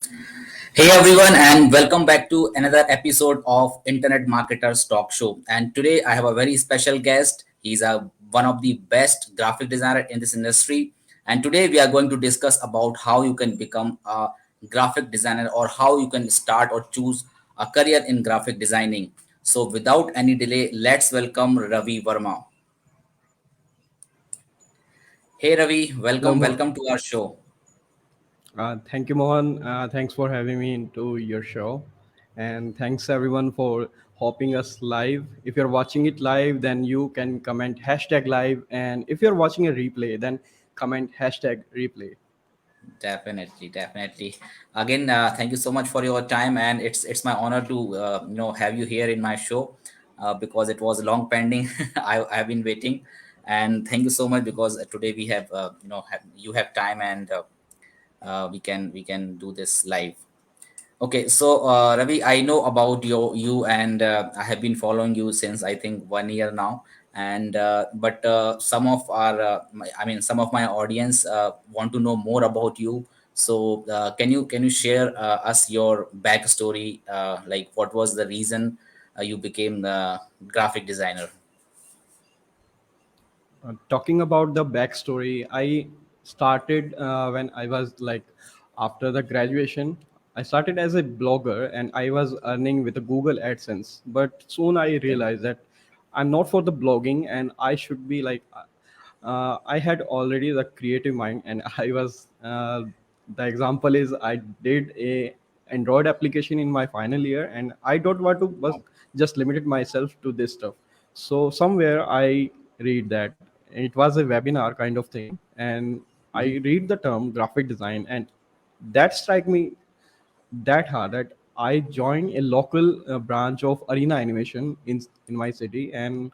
Hey everyone, and welcome back to another episode of Internet Marketers Talk Show. And today I have a very special guest. He's one of the best graphic designer in this industry. And today we are going to discuss about how you can become a graphic designer or how you can start or choose a career in graphic designing. So without any delay, let's welcome Ravi Verma. Hey Ravi, Hello, welcome to our show. thank you, Mohan. Thanks for having me into your show, and thanks everyone for hopping us live. If you're watching it live, then you can comment hashtag live, and if you're watching a replay, then comment hashtag replay. Definitely, definitely. Again, thank you so much for your time, and it's my honor to have you here in my show because it was long pending. I've been waiting, and thank you so much because today we have you have time and we can do this live. Okay, so Ravi, I know about you, and I have been following you since I think 1 year now. And but some of I mean, some of my audience want to know more about you. So can you share us your backstory? Like, what was the reason you became the graphic designer? Talking about the backstory, I started when I was like after the graduation. I started as a blogger and I was earning with the Google AdSense. But soon I Okay. realized that I'm not for the blogging and I should be like, I had already the creative mind and I was, the example is I did a Android application in my final year and I don't want to was just limited myself to this stuff. So somewhere I read that it was a webinar kind of thing, and I Mhm. read the term graphic design, and that strike me that hard that I joined a local branch of Arena Animation in my city and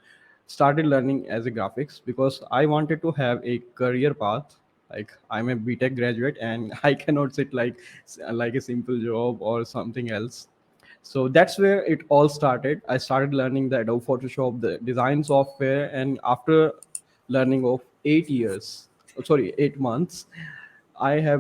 started learning as a graphics because I wanted to have a career path. Like I'm a BTech graduate and I cannot sit like a simple job or something else. So that's where it all started. I started learning the Adobe Photoshop, the design software, and after learning of 8 years, sorry, 8 months, I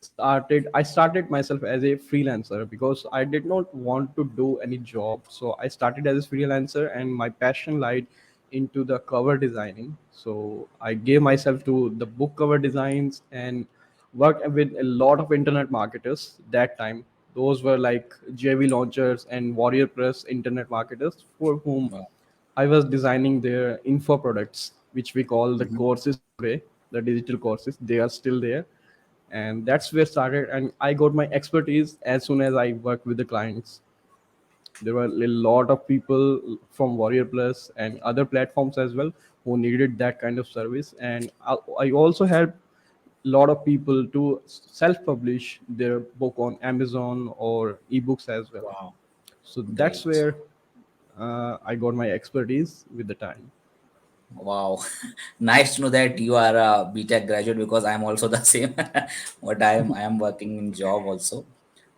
started myself as a freelancer because I did not want to do any job. So I started as a freelancer, and my passion lied into the cover designing. So I gave myself to the book cover designs and worked with a lot of internet marketers that time. Those were like JV launchers and Warrior Press internet marketers for whom Wow. I was designing their info products, which we call the Mhm. courses today, the digital courses. They are still there. And that's where started. And I got my expertise as soon as I worked with the clients. There were a lot of people from Warrior Plus and other platforms as well who needed that kind of service. And I also helped a lot of people to self-publish their book on Amazon or ebooks as well. Wow. So that's Great. where I got my expertise with the time. Wow, nice to know that you are a BTech graduate because I'm also the same. But I am working in job also.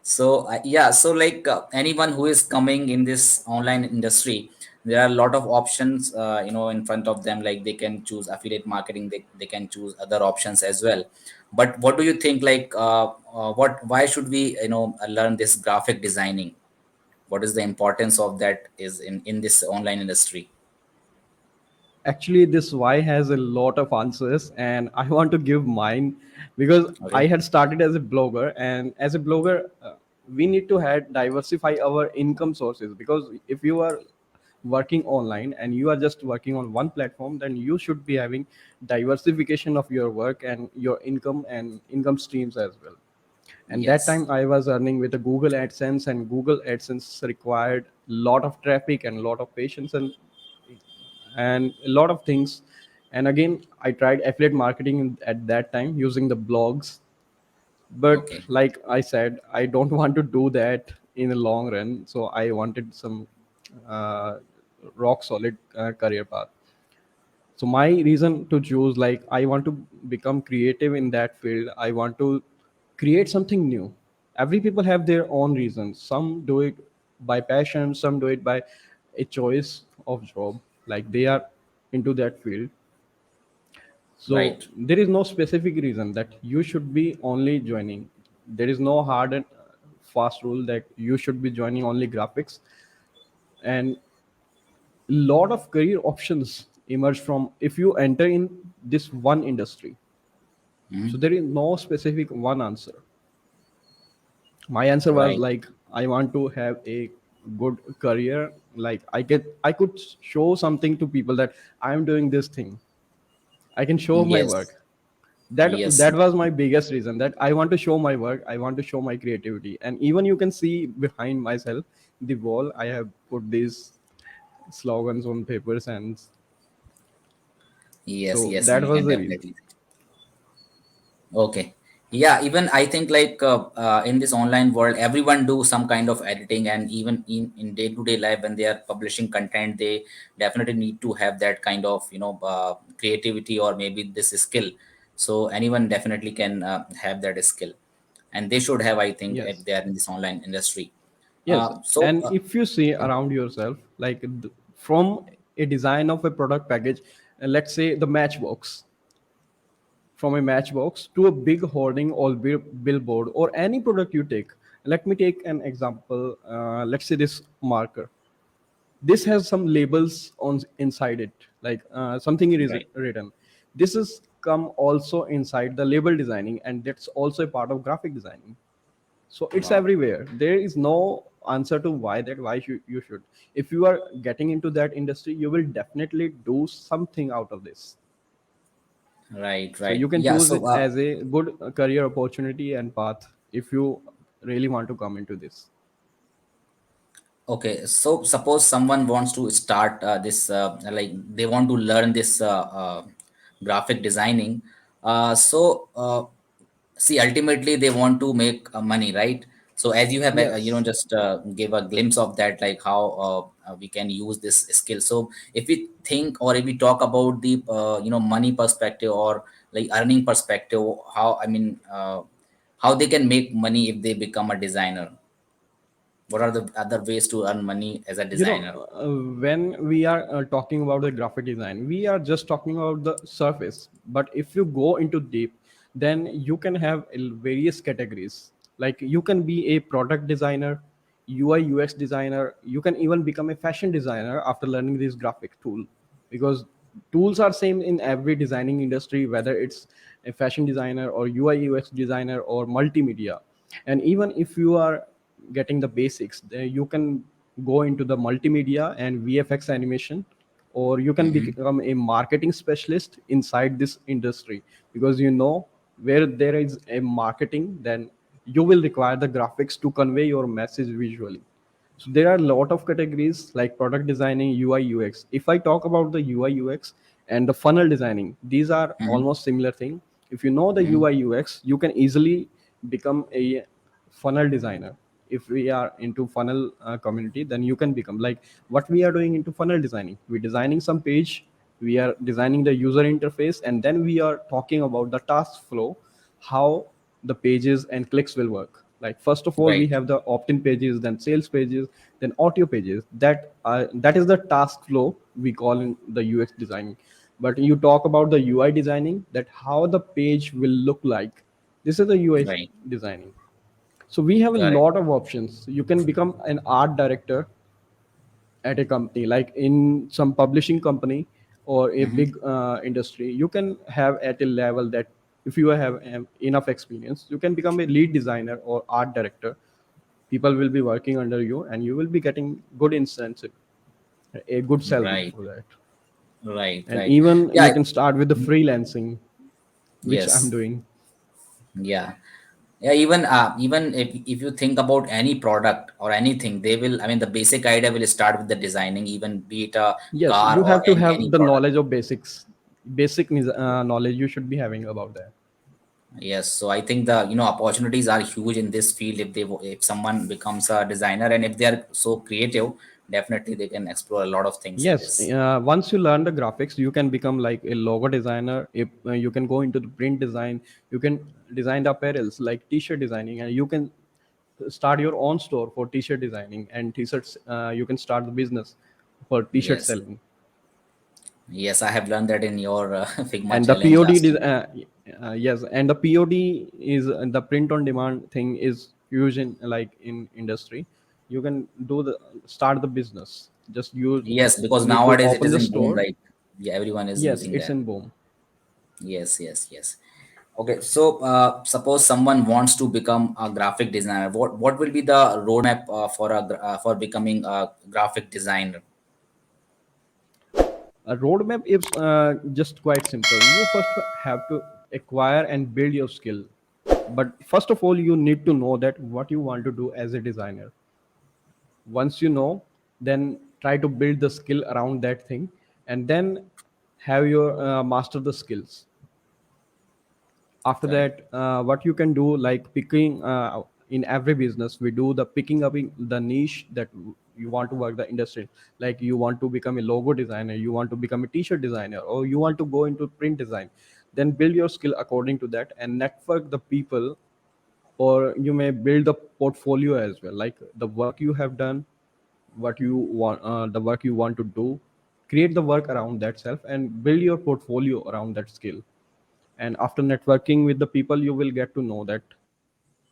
So yeah, so like anyone who is coming in this online industry, there are a lot of options, in front of them. Like they can choose affiliate marketing, they can choose other options as well. But what do you think? Like, why should we, learn this graphic designing? What is the importance of that is in this online industry? Actually, this why has a lot of answers and I want to give mine because I Okay. had started as a blogger, and as a blogger, we need to have diversify our income sources because if you are working online and you are just working on one platform, then you should be having diversification of your work and your income and income streams as well. And that Yes. time I was earning with the Google AdSense, and Google AdSense required a lot of traffic and a lot of patience and a lot of things. And again, I tried affiliate marketing at that time using the blogs, but Okay. like I said, I don't want to do that in the long run. So I wanted some uh, rock solid career path. So my reason to choose, like, I want to become creative in that field. I want to create something new. Every people have their own reasons. Some do it by passion, some do it by a choice of job, like they are into that field. So Right. there is no specific reason that you should be only joining. There is no hard fast rule that you should be joining only graphics, and lot of career options emerge from if you enter in this one industry. So there is no specific one answer. My answer was Right. like, I want to have a good career, like I could show something to people that I'm doing this thing, I can show my Yes. work. That Yes. was my biggest reason, that I want to show my work, I want to show my creativity. And even you can see behind myself the wall, I have put these slogans on papers, and Yes. so Yes. that We was can the reason. definitely. Okay. Yeah, even I think like in this online world, everyone do some kind of editing, and even in day-to-day life when they are publishing content, they definitely need to have that kind of creativity or maybe this skill. So anyone definitely can have that skill, and they should have, I think, if Yes. they are in this online industry. Yes, So and if you see around yourself, like from a design of a product package, let's say the matchbox, from a matchbox to a big hoarding or billboard or any product you take. Let me take an example. Let's say this marker. This has some labels on inside it, like something is right. written. This is come also inside the label designing, and that's also a part of graphic designing. So it's Wow. everywhere. There is no answer to why that why you should. If you are getting into that industry, you will definitely do something out of this. Right. So you Right. can Yeah. choose So it as a good career opportunity and path if you really want to come into this. okay, so suppose someone wants to start this, like they want to learn this graphic designing. See, ultimately they want to make money, right? So as you have, Yes. just gave a glimpse of that, like how we can use this skill. So if we think or if we talk about the, money perspective or like earning perspective, how, I mean, how they can make money if they become a designer? What are the other ways to earn money as a designer? When we are talking about the graphic design, we are just talking about the surface, but if you go into deep, then you can have various categories. Like you can be a product designer, UI UX designer, you can even become a fashion designer after learning this graphic tool, because tools are same in every designing industry, whether it's a fashion designer or UI UX designer or multimedia. And even if you are getting the basics, then you can go into the multimedia and VFX animation, or you can Mm-hmm. become a marketing specialist inside this industry, because where there is a marketing, then you will require the graphics to convey your message visually. So there are a lot of categories like product designing, UI UX. If I talk about the UI UX and the funnel designing, these are Mm-hmm. almost similar thing. If you know the Mm-hmm. UI UX, you can easily become a funnel designer. If we are into funnel community, then you can become like what we are doing into funnel designing. We're designing some page, we are designing the user interface, and then we are talking about the task flow, how the pages and clicks will work. Like first of all, we Right. have the opt-in pages, then sales pages, then audio pages. That is the task flow we call in the UX designing. But you talk about the UI designing, that how the page will look like. This is the UI Right. designing. So we have a Correct. lot of options. You can become an art director at a company, like in some publishing company or a Mm-hmm. big industry. You can have at a level that if you have enough experience, you can become a lead designer or art director. People will be working under you, and you will be getting good incentive, a good salary Right. for that. Right. And Right. even Yeah. you can start with the freelancing, which I'm Yes. doing. Yeah. Yeah. Even if you think about any product or anything, they will. I mean, the basic idea will start with the designing, even be it a Yes, car you or have to any have the product. knowledge of basics. Basic knowledge you should be having about that. Yes. So I think the opportunities are huge in this field if someone becomes a designer and if they are so creative, definitely they can explore a lot of things in Yes, this. once you learn the graphics, you can become like a logo designer. If you can go into the print design, you can design the apparels like t-shirt designing, and you can start your own store for t-shirt designing and t-shirts. You can start the business for t-shirt Yes. selling. Yes, I have learned that in your Figma And the challenge POD, last time. yes, and the POD is the print on demand thing is use in like in industry. You can do the start the business. Just you Yes, because need to nowadays it open is the in boom, store. right? Yeah, everyone is Yes, using it's that. in boom. Yes, yes, yes. Okay, so suppose someone wants to become a graphic designer. What will be the roadmap for becoming a graphic designer? A roadmap is just quite simple. You first have to acquire and build your skill. But first of all, you need to know that what you want to do as a designer. Once you know, then try to build the skill around that thing, and then have your master the skills. After Correct. that, what you can do, like picking in every business we do the picking up in the niche that you want to work the industry. Like you want to become a logo designer, you want to become a t-shirt designer, or you want to go into print design, then build your skill according to that and network the people. Or you may build the portfolio as well, like the work you have done, what you want, the work you want to do. Create the work around that self and build your portfolio around that skill. And after networking with the people, you will get to know that.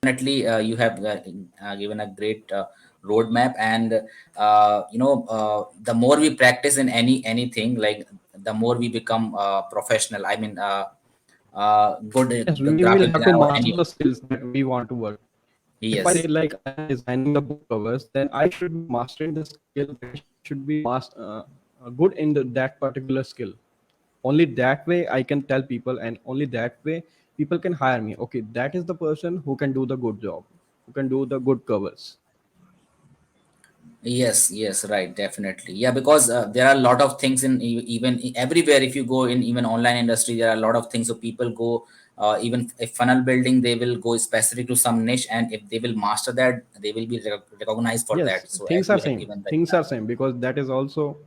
Definitely, you have given a great roadmap, and the more we practice in anything, like the more we become professional. I mean, good Yes, we will graphic have to designer or master any. the skills that we want to work. If I Yes. say like I am designing the book covers, then I should be mastering the skill that I should be good in that particular skill. Only that way I can tell people, and only that way people can hire me. Okay, that is the person who can do the good job, who can do the good covers. Yes, yes, right, definitely. Yeah, because there are a lot of things in even everywhere. If you go in even online industry, there are a lot of things. So people go even if funnel building, they will go specific to some niche, and if they will master that, they will be recognized for Yes, that. So as things are you have same. given the Things are example. same because that is also.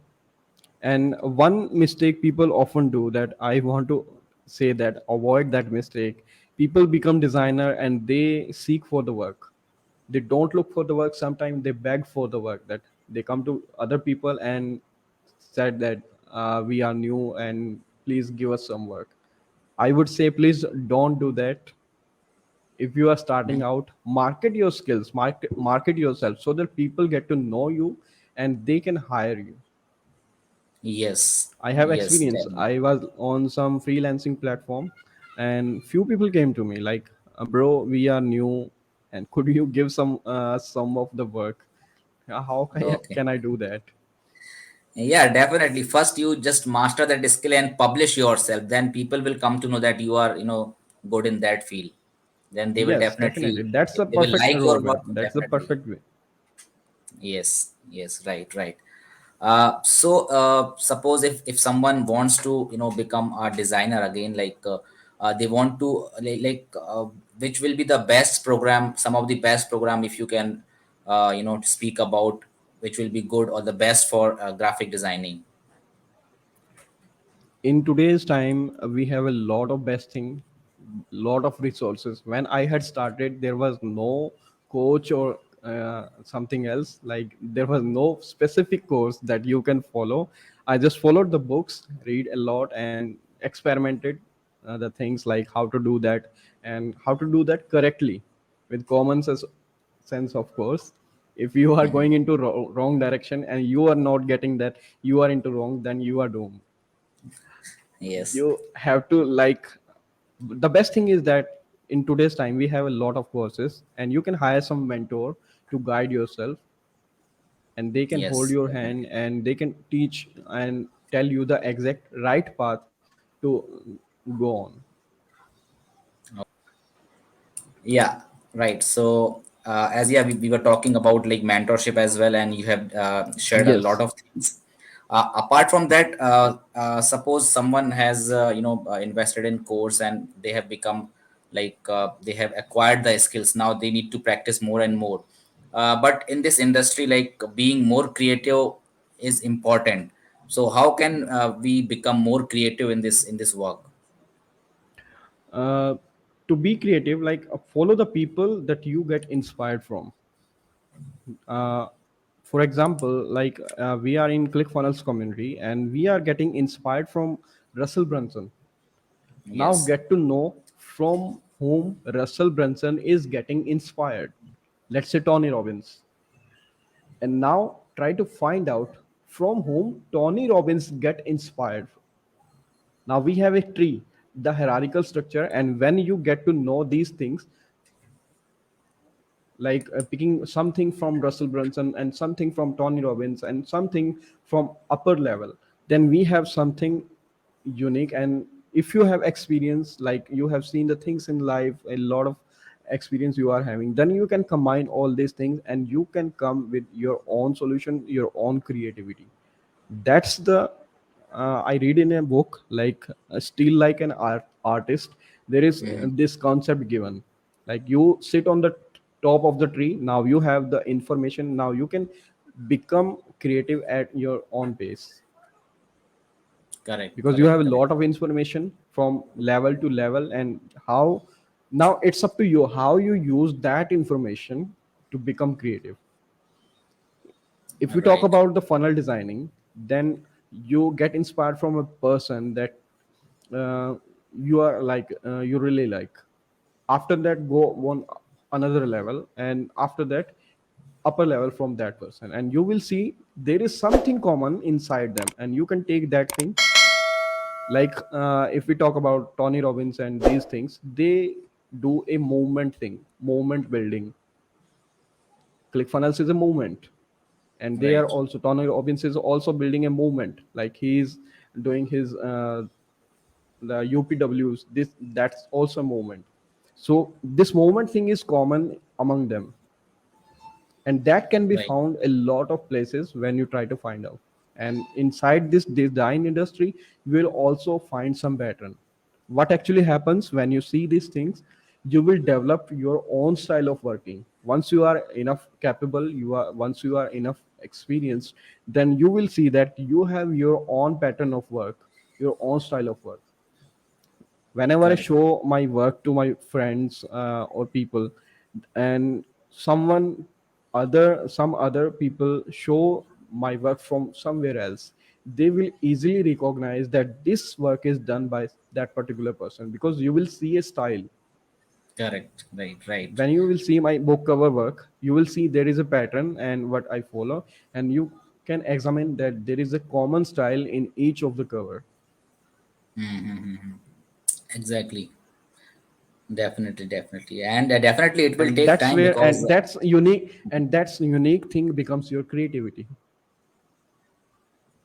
And one mistake people often do, that I want to say that avoid that mistake. People become designer and they seek for the work. They don't look for the work. Sometimes they beg for the work. That they come to other people and said that we are new and please give us some work. I would say please don't do that. If you are starting out, market your skills, market yourself so that people get to know you and they can hire you. Yes, I have yes, experience. definitely. I was on some freelancing platform, and few people came to me like, "Bro, we are new, and could you give some of the work?" How Okay. can I do that? Yeah, definitely. First, you just master that skill and publish yourself. Then people will come to know that you are, good in that field. Then they will Yes, definitely. definitely That's the they will perfect like your work roadmap. That's the definitely. perfect way. Yes, yes, right, right. Suppose if someone wants to become a designer again, like they want to which will be the best program, some of the best program, if you can speak about which will be good or the best for graphic designing. In today's time, we have a lot of best thing, lot of resources. When I had started, there was no coach or something else. Like there was no specific course that you can follow. I just followed the books, read a lot, and experimented the things like how to do that and how to do that correctly with common sense, of course. If you are Mhm. going into wrong direction and you are not getting that, you are into wrong, then you are doomed. Yes, You have to like, the best thing is that in today's time we have a lot of courses and you can hire some mentor to guide yourself, and they can hold yes, your hand definitely. and they can teach and tell you the exact right path to go on. Yeah, right. So as yeah, we were talking about like mentorship as well, and you have shared a lot Yes. of things. Apart from that, suppose someone has invested in course and they have become like they have acquired the skills. Now they need to practice more and more. But in this industry, like being more creative is important. So how can we become more creative in this work? uh, to be creative, like follow the people that you get inspired from. uh, for example, like we are in ClickFunnels community and we are getting inspired from Russell Brunson. Now Yes. get to know from whom Russell Brunson is getting inspired. let's say Tony Robbins, and now try to find out from whom Tony Robbins get inspired. Now we have a tree, the hierarchical structure, and when you get to know these things, like picking something from Russell Brunson and something from Tony Robbins and something from upper level, then we have something unique. And if you have experience, like you have seen the things in life, a lot of experience you are having, then you can combine all these things and you can come with your own solution, your own creativity. That's the I read in a book, like still like an artist, there is Mhm. this concept given, like you sit on the top of the tree, now you have the information, now you can become creative at your own pace, Correct, because you correct, have a correct. lot of information from level to level. And how, now it's up to you how you use that information to become creative. If we talk Right, about the funnel designing, then you get inspired from a person that uh, you are like you really like. After that, go one another level, and after that, upper level from that person, and you will see there is something common inside them, and you can take that thing. Like if we talk about Tony Robbins and these things, they do a movement thing, movement building. ClickFunnels is a movement, and they are right. also, Tony Robbins is also building a movement. Like he's doing his the UPWs. This, that's also a movement. So this movement thing is common among them, and that can be Right. found a lot of places when you try to find out. And inside this design industry, you will also find some pattern. What actually happens when you see these things, you will develop your own style of working. Once you are enough capable, you are, once you are enough experienced, then you will see that you have your own pattern of work, your own style of work. Whenever I Correct. show my work to my friends or people, and someone other, some other people show my work from somewhere else, they will easily recognize that this work is done by that particular person, because you will see a style. Correct. Right. Right. When you will see my book cover work, you will see there is a pattern and what I follow, and you can examine that there is a common style in each of the cover. Mm-hmm. Exactly. Definitely, definitely, and definitely it will And take that's time where, because and that's unique, and that's unique thing becomes your creativity.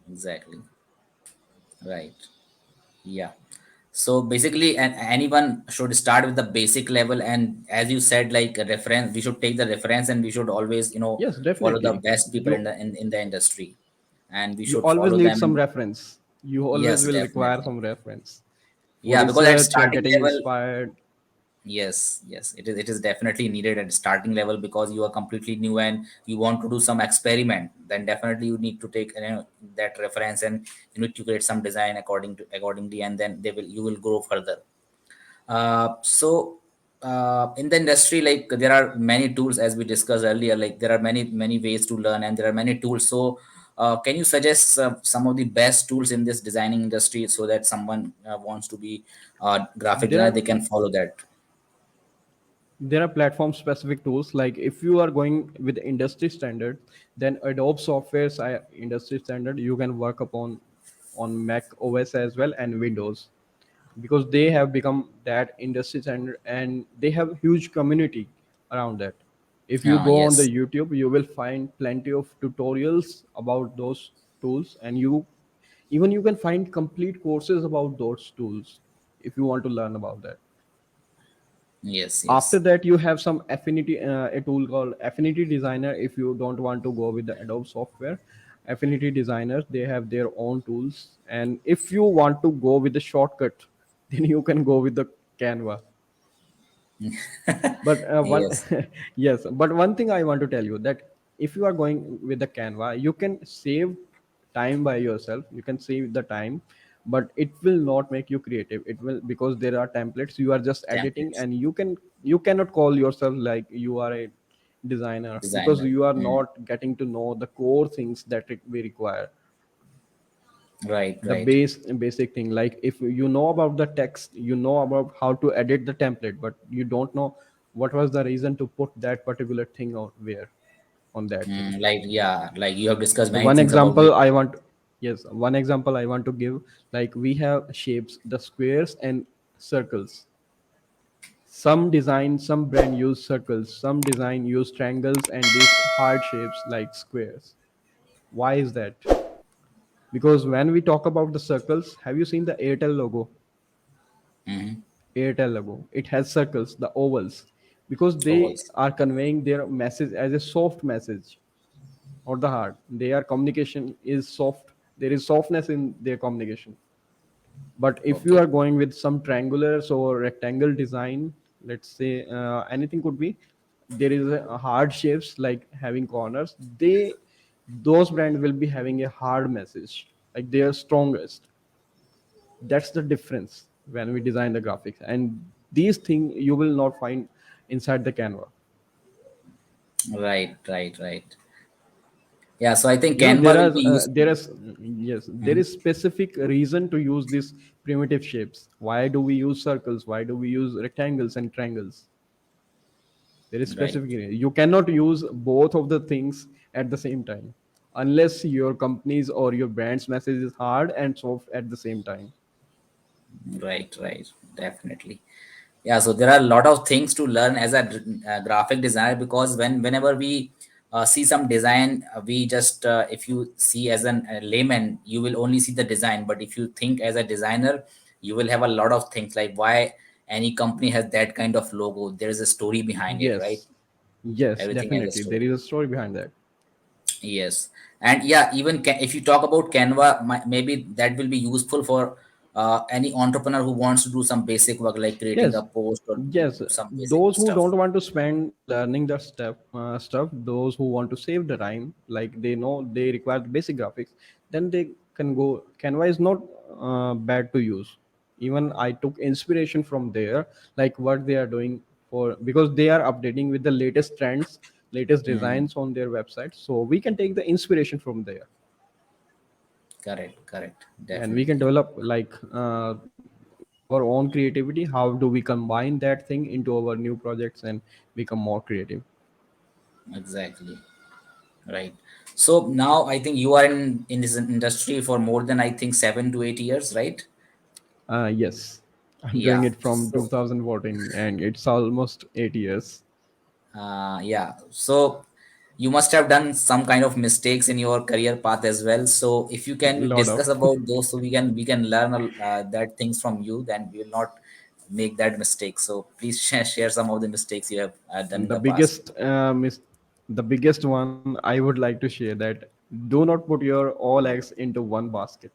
exactly. Right. Yeah. So basically, anyone should start with the basic level, and as you said, like a reference, we should take the reference, and we should always, Yes, follow the definitely. best people in you the industry, and we you should always follow need them. some reference, you always Yes, will require definitely. some reference for Yeah, because at research or starting getting level, inspired. yes, yes, it is definitely needed at starting level because you are completely new and you want to do some experiment. Then definitely you need to take, that reference, and you need to create some design accordingly, and then they will you will grow further. So in the industry, like there are many tools as we discussed earlier. Like there are many ways to learn, and there are many tools. So can you suggest some of the best tools in this designing industry so that someone wants to be graphic there designer, they are can follow that? there are platform specific tools. Like if you are going with industry standard, then Adobe softwares are industry standard, you can work upon on Mac OS as well and Windows, because they have become that industry standard and they have huge community around that. If you go on the Yes. YouTube, you will find plenty of tutorials about those tools, and you can find complete courses about those tools if you want to learn about that. Yes. After Yes. that, you have some affinity, a tool called Affinity Designer. If you don't want to go with the Adobe software, Affinity Designers, they have their own tools. And if you want to go with the shortcut, then you can go with the Canva. But one Yes. yes, but one thing I want to tell you, that if you are going with the Canva, you can save time by yourself, you can save the time, but it will not make you creative. It will, because there are templates, you are just editing, Templates. and you cannot call yourself like you are a designer, because Designer. you are Mm. not getting to know the core things that we require. Right. The Right. basic thing, like if you know about the text, you know about how to edit the template, but you don't know What was the reason to put that particular thing on where on that thing? Like yeah, like you have discussed The many one things about example it. I want, yes, one example I want to give, like we have shapes, the squares and circles. Some design, some brand use circles, some design use triangles and these hard shapes like squares. Why is that? Because when we talk about the circles, have you seen the Airtel logo? Mm-hmm. Airtel logo. It has circles, the ovals, because they Ovals. are conveying their message as a soft message or the hard. Their communication is soft. There is softness in their communication. But if you Okay. are going with some triangular or rectangle design, let's say anything could be, there is a hard shapes like having corners. Those brands will be having a hard message, like they are strongest. That's the difference when we design the graphics, and these things you will not find inside the Canva. Right, right, right. Yeah, so I think You know, Canva will be useful. there is, yes, there is specific reason to use these primitive shapes. Why do we use circles? Why do we use rectangles and triangles? There is Right, specific reason. You cannot use both of the things at the same time unless your company's or your brand's message is hard and soft at the same time. right, right. Definitely. Yeah, so there are a lot of things to learn as a graphic designer, because whenever we see some design, we just if you see as a layman, you will only see the design. But if you think as a designer, you will have a lot of things like why any company has that kind of logo. There is a story behind it, right? Yes, yes, Everything has a definitely. There story. is a story behind that. Yes, and yeah, even if you talk about Canva, maybe that will be useful for any entrepreneur who wants to do some basic work like creating a Yes, post or yes. some basic Those who stuff. don't want to spend learning the stuff, those who want to save the time, like they know they require the basic graphics, then they can go. Canva is not bad to use. Even I took inspiration from there, like what they are doing for, because they are updating with the latest trends, latest Hmm. designs on their website. So we can take the inspiration from there, Correct, correct, and we can definitely, develop like with our own creativity. How do we combine that thing into our new projects and become more creative? exactly, right. So now I think you are in this industry for more than I think 7 to 8 years, right? Yes, I'm doing Yeah. it from So 2014 and it's almost 8 years. yeah. So you must have done some kind of mistakes in your career path as well. So if you can Lot of discuss about those, so we can learn that things from you, then we will not make that mistake. So please share some of the mistakes you have done in the the past. biggest the biggest one I would like to share, that do not put your all eggs into one basket.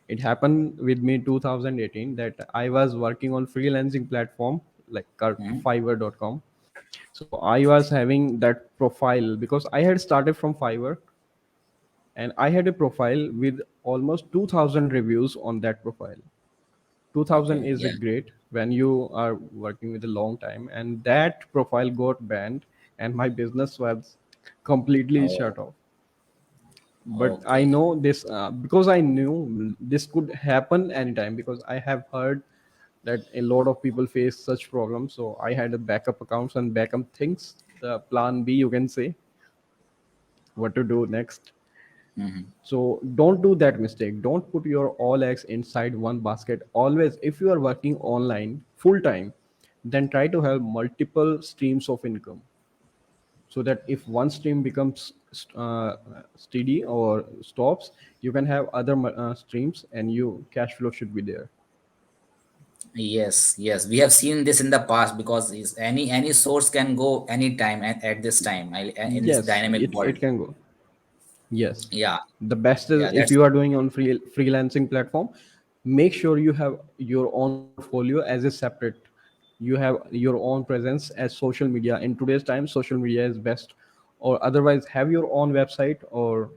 It happened with me 2018 that I was working on freelancing platform like Hmm. fiverr.com. So I was having that profile because I had started from Fiverr, and I had a profile with almost 2000 reviews on that profile. 2000 Okay. is a Yeah. great when you are working with a long time, and that profile got banned and my business was completely Oh. shut off. But I Okay. know this because I knew this could happen anytime, because I have heard that a lot of people face such problems. So I had a backup accounts and backup things, the plan B, you can say, what to do next. Hmm. So don't do that mistake. Don't put your all eggs inside one basket. Always, if you are working online full time, then try to have multiple streams of income, so that if one stream becomes steady or stops, you can have other streams and you cash flow should be there. Yes, yes, we have seen this in the past because is any source can go anytime at this time in this Yes, dynamic it world. can go. Yes. Yeah, The best is yeah, if that's you are doing on freelancing platform, make sure you have your own portfolio as a separate. You have your own presence as social media. In today's time, social media is best. Or otherwise, have your own website or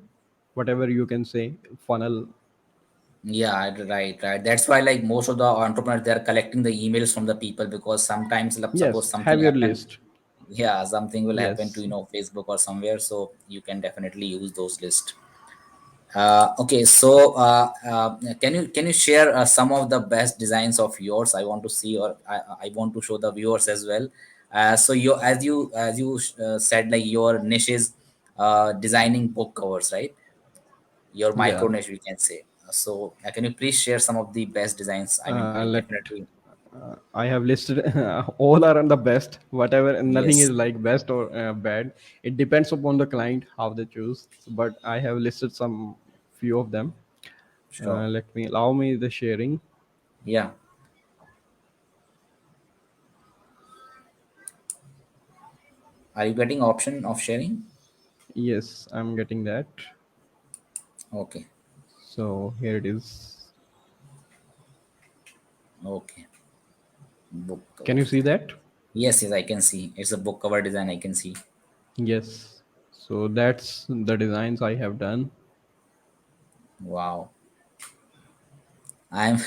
whatever you can say, funnel. yeah, right, right. That's why like most of the entrepreneurs they are collecting the emails from the people because sometimes like, suppose Yes, something have your happen, list. yeah, something will happen to Yes. Facebook or somewhere, so you can definitely use those lists. Okay, so can you share some of the best designs of yours? I want to see, or I want to show the viewers as well. So you, as you said, like your niche is designing book covers, right? Your Yeah. micro niche, we can say. So can you please share some of the best designs? I mean, I'll Let definitely. I have listed all are on the best. Whatever, nothing is Yes, like best or bad. It depends upon the client how they choose. But I have listed some few of them. sure. Let me allow me the sharing. Yeah. Are you getting option of sharing? Yes, I'm getting that. Okay. So here it is. Okay. Book Can cover you see design. that? Yes, yes, I can see. It's a book cover design. I can see. Yes. So that's the designs I have done. Wow. I'm.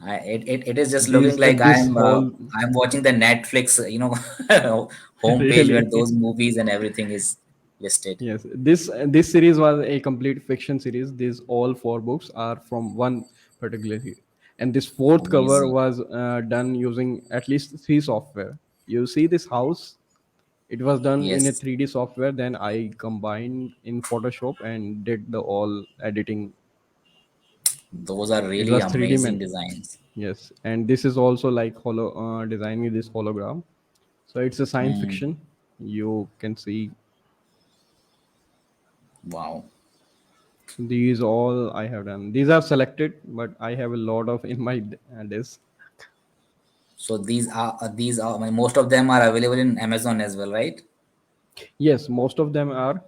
It is just looking These like this whole I'm watching the Netflix, homepage where really. those movies and everything is listed. Yes, this series was a complete fiction series. These all four books are from one particular series, and this fourth cover Amazing. was done using at least three software. You see this house, it was done in a Yes, 3D software. Then I combined in Photoshop and did the all editing. those are It really was 3D amazing man. designs. Yes, and this is also like designing this hologram. So it's a science Mm, fiction. You can see. wow. So these all I have done. These are selected, but I have a lot of in my disk. So these are most of them are available in Amazon as well, right? Yes, most of them are,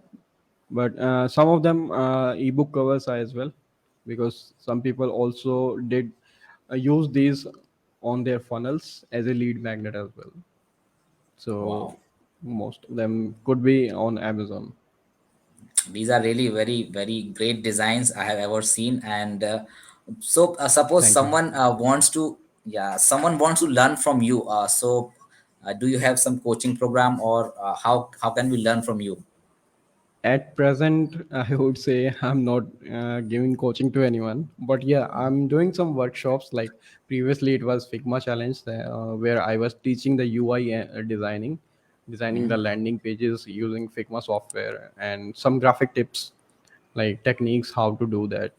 but some of them ebook covers are as well, because some people also did use these on their funnels as a lead magnet as well. So Wow. most of them could be on Amazon. These are really very, very great designs I have ever seen. And suppose Thank you. someone wants to, yeah, someone wants to learn from you. Do you have some coaching program, or how can we learn from you? At present, I would say I'm not giving coaching to anyone, but yeah, I'm doing some workshops. Like previously, it was Figma Challenge, where I was teaching the UI designing the landing pages using Figma software, and some graphic tips like techniques how to do that.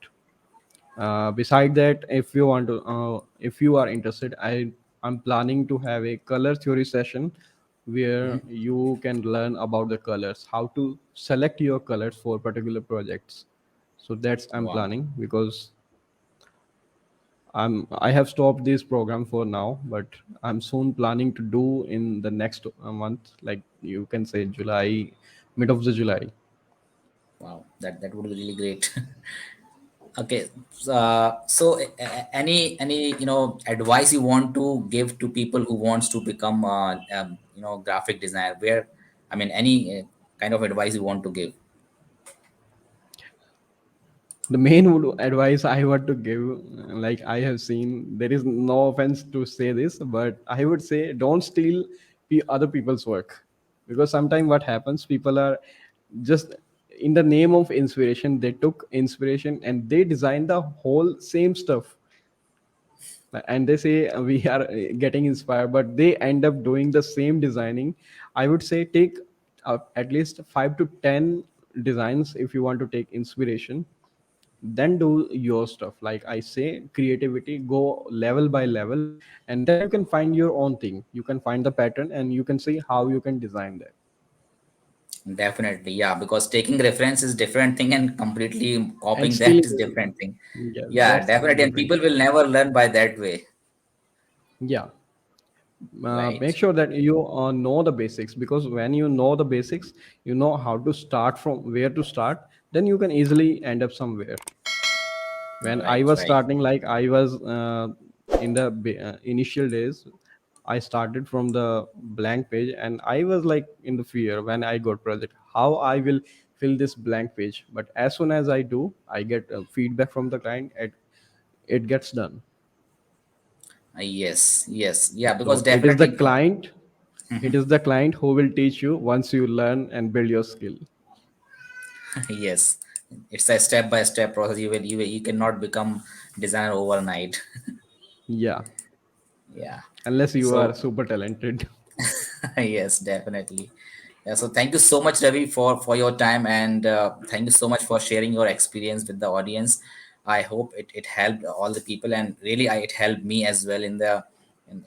Beside that, if you are interested, I'm planning to have a color theory session where you can learn about the colors, how to select your colors for particular projects. So that's I'm Wow. planning, because I have stopped this program for now, but I'm soon planning to do in the next month, like you can say July, mid of the July. Wow, that would be really great. Okay, so any advice you want to give to people who wants to become graphic designer? Where, I mean, any kind of advice you want to give? The main advice I want to give, like I have seen, there is no offense to say this, but I would say don't steal other people's work, because sometimes what happens, people are just in the name of inspiration, they took inspiration and they designed the whole same stuff, and they say we are getting inspired, but they end up doing the same designing. I would say take at least 5 to 10 designs if you want to take inspiration, then do your stuff. Like I say, creativity, go level by level, and then you can find your own thing, you can find the pattern and you can see how you can design that. Definitely, yeah, because taking reference is different thing and completely And copying that stealing is is, different thing. yes, Yeah, that's definitely, and different people thing. will never learn by that way, Yeah. Make right? sure that you know the basics, because when you know the basics, you know how to start, from where to start, then you can easily end up somewhere. When I Right, was right. starting, like I was in the initial days, I started from the blank page, and I was like in the fear when I got project, how I will fill this blank page. But as soon as I do, I get feedback from the client, it gets done. Yes, yes, yeah, because So it is the definitely. client, it is the client who will teach you once you learn and build your skill. Yes, it's a step by step process. You cannot become designer overnight. Yeah, Yeah. unless you are So super talented. Yes, definitely. Yeah, so thank you so much, Ravi, for your time, and thank you so much for sharing your experience with the audience. I hope it helped all the people, and really, it helped me as well in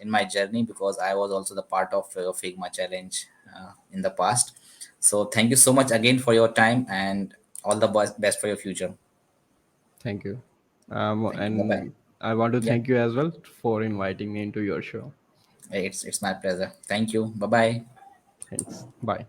my journey, because I was also the part of Figma challenge in the past. So thank you so much again for your time, and all the best for your future. Thank you. Thank you. Bye bye. And I want to Yeah, thank you as well for inviting me into your show. it's my pleasure. Thank you. Bye bye. Thanks. Bye.